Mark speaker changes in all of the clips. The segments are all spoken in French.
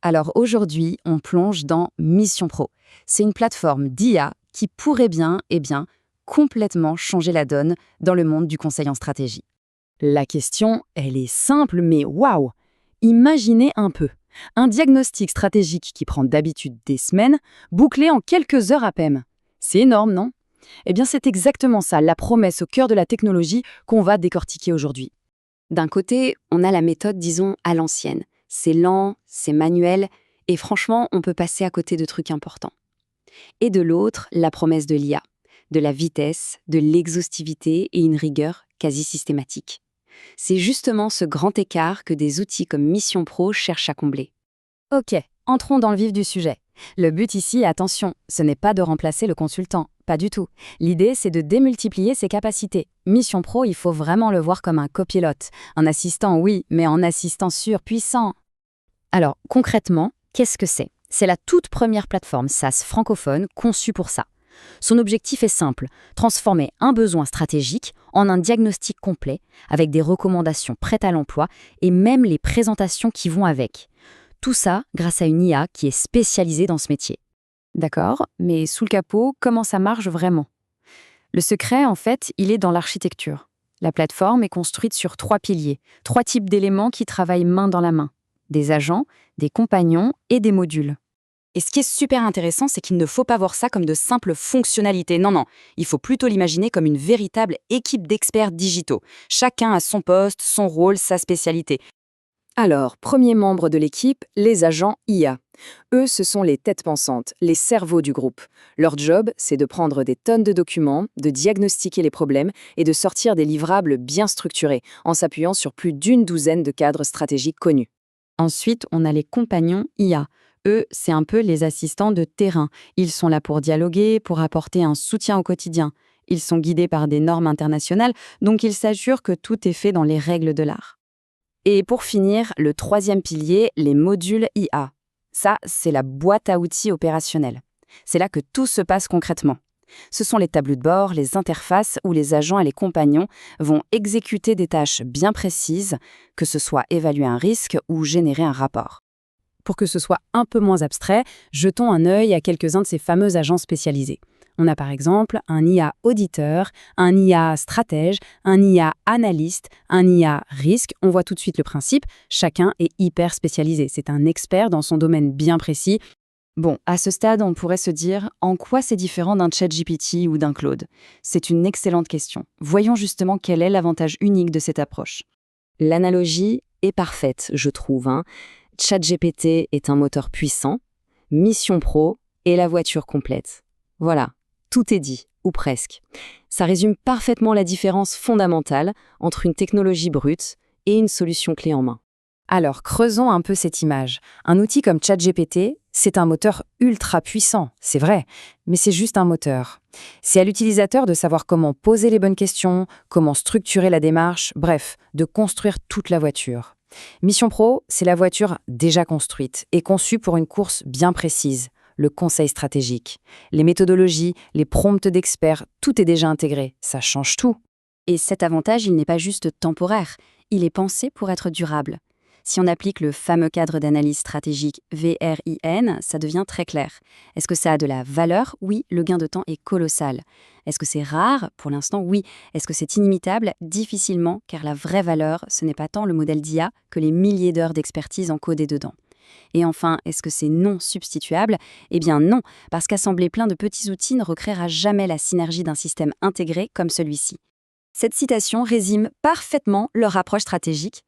Speaker 1: Alors aujourd'hui, on plonge dans Mission Pro. C'est une plateforme d'IA qui pourrait bien, complètement changer la donne dans le monde du conseil en stratégie.
Speaker 2: La question, elle est simple, mais waouh! Imaginez un peu. Un diagnostic stratégique qui prend d'habitude des semaines, bouclé en quelques heures à peine. C'est énorme, non? Eh bien, c'est exactement ça, la promesse au cœur de la technologie qu'on va décortiquer aujourd'hui.
Speaker 1: D'un côté, on a la méthode, disons, à l'ancienne. C'est lent, c'est manuel, et franchement, on peut passer à côté de trucs importants. Et de l'autre, la promesse de l'IA, de la vitesse, de l'exhaustivité et une rigueur quasi systématique. C'est justement ce grand écart que des outils comme Mission Pro cherchent à combler.
Speaker 2: Ok, entrons dans le vif du sujet. Le but ici, attention, ce n'est pas de remplacer le consultant, pas du tout. L'idée, c'est de démultiplier ses capacités. Mission Pro, il faut vraiment le voir comme un copilote. Un assistant, oui, mais un assistant surpuissant. Alors, concrètement, qu'est-ce que c'est? C'est la toute première plateforme SaaS francophone conçue pour ça. Son objectif est simple, transformer un besoin stratégique en un diagnostic complet, avec des recommandations prêtes à l'emploi et même les présentations qui vont avec. Tout ça grâce à une IA qui est spécialisée dans ce métier. D'accord, mais sous le capot, comment ça marche vraiment? Le secret, en fait, il est dans l'architecture. La plateforme est construite sur 3 piliers, 3 types d'éléments qui travaillent main dans la main. Des agents, des compagnons et des modules.
Speaker 1: Et ce qui est super intéressant, c'est qu'il ne faut pas voir ça comme de simples fonctionnalités. Non, il faut plutôt l'imaginer comme une véritable équipe d'experts digitaux. Chacun a son poste, son rôle, sa spécialité.
Speaker 2: Alors, premier membre de l'équipe, les agents IA. Eux, ce sont les têtes pensantes, les cerveaux du groupe. Leur job, c'est de prendre des tonnes de documents, de diagnostiquer les problèmes et de sortir des livrables bien structurés, en s'appuyant sur plus d'une douzaine de cadres stratégiques connus. Ensuite, on a les compagnons IA. Eux, c'est un peu les assistants de terrain. Ils sont là pour dialoguer, pour apporter un soutien au quotidien. Ils sont guidés par des normes internationales, donc ils s'assurent que tout est fait dans les règles de l'art. Et pour finir, le 3e pilier, les modules IA. Ça, c'est la boîte à outils opérationnelle. C'est là que tout se passe concrètement. Ce sont les tableaux de bord, les interfaces où les agents et les compagnons vont exécuter des tâches bien précises, que ce soit évaluer un risque ou générer un rapport. Pour que ce soit un peu moins abstrait, jetons un œil à quelques-uns de ces fameux agents spécialisés. On a par exemple un IA auditeur, un IA stratège, un IA analyste, un IA risque. On voit tout de suite le principe, chacun est hyper spécialisé. C'est un expert dans son domaine bien précis. Bon, à ce stade, on pourrait se dire en quoi c'est différent d'un ChatGPT ou d'un Claude? C'est une excellente question. Voyons justement quel est l'avantage unique de cette approche. L'analogie est parfaite, je trouve. ChatGPT est un moteur puissant, Mission Pro est la voiture complète. Voilà, tout est dit, ou presque. Ça résume parfaitement la différence fondamentale entre une technologie brute et une solution clé en main. Alors, creusons un peu cette image. Un outil comme ChatGPT, c'est un moteur ultra puissant, c'est vrai, mais c'est juste un moteur. C'est à l'utilisateur de savoir comment poser les bonnes questions, comment structurer la démarche, bref, de construire toute la voiture. Mission Pro, c'est la voiture déjà construite et conçue pour une course bien précise, le conseil stratégique. Les méthodologies, les prompts d'experts, tout est déjà intégré, ça change tout.
Speaker 1: Et cet avantage, il n'est pas juste temporaire, il est pensé pour être durable. Si on applique le fameux cadre d'analyse stratégique VRIN, ça devient très clair. Est-ce que ça a de la valeur? Oui, le gain de temps est colossal. Est-ce que c'est rare? Pour l'instant, oui. Est-ce que c'est inimitable? Difficilement, car la vraie valeur, ce n'est pas tant le modèle d'IA que les milliers d'heures d'expertise encodées dedans. Et enfin, est-ce que c'est non substituable? Eh bien non, parce qu'assembler plein de petits outils ne recréera jamais la synergie d'un système intégré comme celui-ci. Cette citation résume parfaitement leur approche stratégique.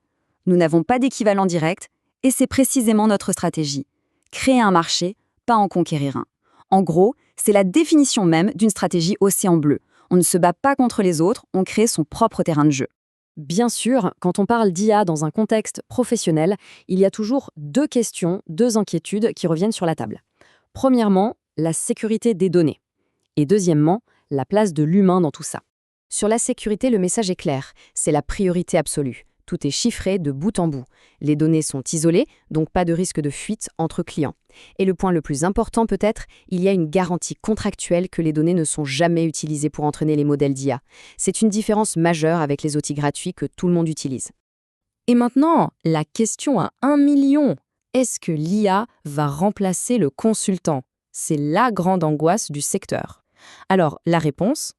Speaker 1: Nous n'avons pas d'équivalent direct, et c'est précisément notre stratégie. Créer un marché, pas en conquérir un. En gros, c'est la définition même d'une stratégie océan bleu. On ne se bat pas contre les autres, on crée son propre terrain de jeu. Bien sûr, quand on parle d'IA dans un contexte professionnel, il y a toujours 2 questions, 2 inquiétudes qui reviennent sur la table. Premièrement, la sécurité des données. Et deuxièmement, la place de l'humain dans tout ça. Sur la sécurité, le message est clair, c'est la priorité absolue. Tout est chiffré de bout en bout. Les données sont isolées, donc pas de risque de fuite entre clients. Et le point le plus important peut-être, il y a une garantie contractuelle que les données ne sont jamais utilisées pour entraîner les modèles d'IA. C'est une différence majeure avec les outils gratuits que tout le monde utilise. Et maintenant, la question à 1 million.
Speaker 2: Est-ce que l'IA va remplacer le consultant? C'est la grande angoisse du secteur. Alors, la réponse?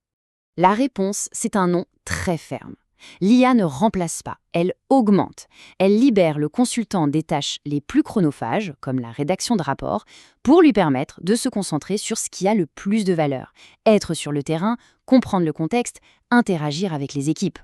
Speaker 1: La réponse, c'est un non très ferme. L'IA ne remplace pas, elle augmente. Elle libère le consultant des tâches les plus chronophages, comme la rédaction de rapports, pour lui permettre de se concentrer sur ce qui a le plus de valeur. Être sur le terrain, comprendre le contexte, interagir avec les équipes.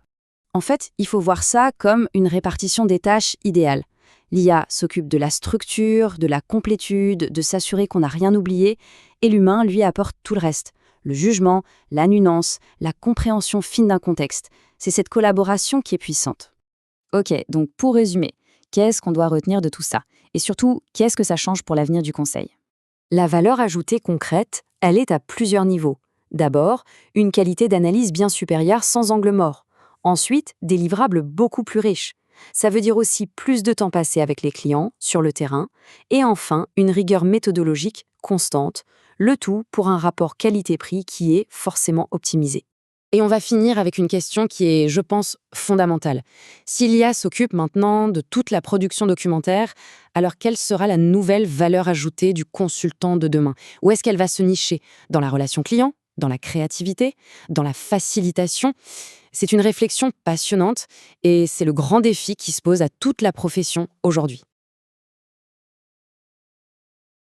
Speaker 1: En fait, il faut voir ça comme une répartition des tâches idéale. L'IA s'occupe de la structure, de la complétude, de s'assurer qu'on n'a rien oublié, et l'humain lui apporte tout le reste. Le jugement, la nuance, la compréhension fine d'un contexte. C'est cette collaboration qui est puissante. Ok, donc pour résumer, qu'est-ce qu'on doit retenir de tout ça? Et surtout, qu'est-ce que ça change pour l'avenir du conseil? La valeur ajoutée concrète, elle est à plusieurs niveaux. D'abord, une qualité d'analyse bien supérieure sans angle mort. Ensuite, des livrables beaucoup plus riches. Ça veut dire aussi plus de temps passé avec les clients, sur le terrain. Et enfin, une rigueur méthodologique constante, le tout pour un rapport qualité-prix qui est forcément optimisé. Et on va finir avec une question qui est, je pense, fondamentale. Si l'IA s'occupe maintenant de toute la production documentaire, alors quelle sera la nouvelle valeur ajoutée du consultant de demain? Où est-ce qu'elle va se nicher? Dans la relation client? Dans la créativité? Dans la facilitation? C'est une réflexion passionnante et c'est le grand défi qui se pose à toute la profession aujourd'hui.